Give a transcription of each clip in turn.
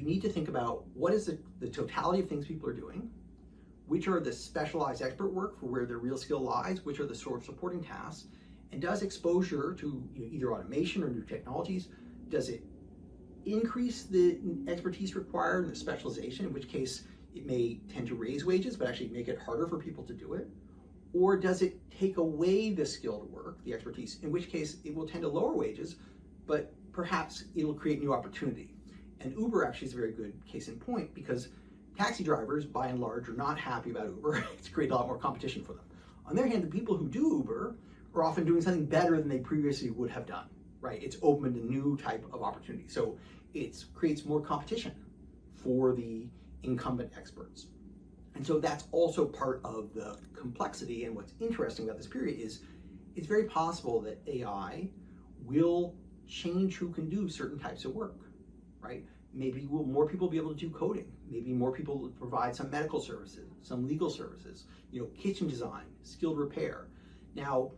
you need to think about what is the totality of things people are doing, which are the specialized expert work for where their real skill lies, which are the sort of supporting tasks, and does exposure to either automation or new technologies, does it increase the expertise required and the specialization, in which case it may tend to raise wages, but actually make it harder for people to do it? Or does it take away the skilled work, the expertise, in which case it will tend to lower wages, but perhaps it'll create new opportunity? And Uber actually is a very good case in point, because taxi drivers, by and large, are not happy about Uber. It's created a lot more competition for them. On the other hand, the people who do Uber are often doing something better than they previously would have done, right? It's opened a new type of opportunity. So it creates more competition for the incumbent experts. And so that's also part of the complexity. And what's interesting about this period is it's very possible that AI will change who can do certain types of work, right? Maybe will more people be able to do coding? Maybe more people will provide some medical services, some legal services, kitchen design, skilled repair. Now,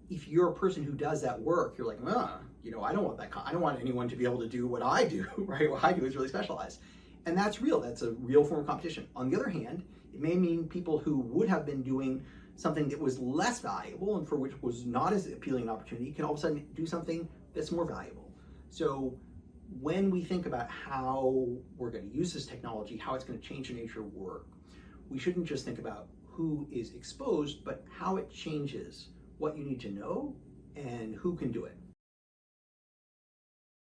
if you're a person who does that work, you're like, I don't want that. I don't want anyone to be able to do what I do, right? What I do is really specialized. And that's real. That's a real form of competition. On the other hand, it may mean people who would have been doing something that was less valuable and for which was not as appealing an opportunity can all of a sudden do something that's more valuable. So when we think about how we're going to use this technology, how it's going to change the nature of work, we shouldn't just think about who is exposed, but how it changes what you need to know and who can do it.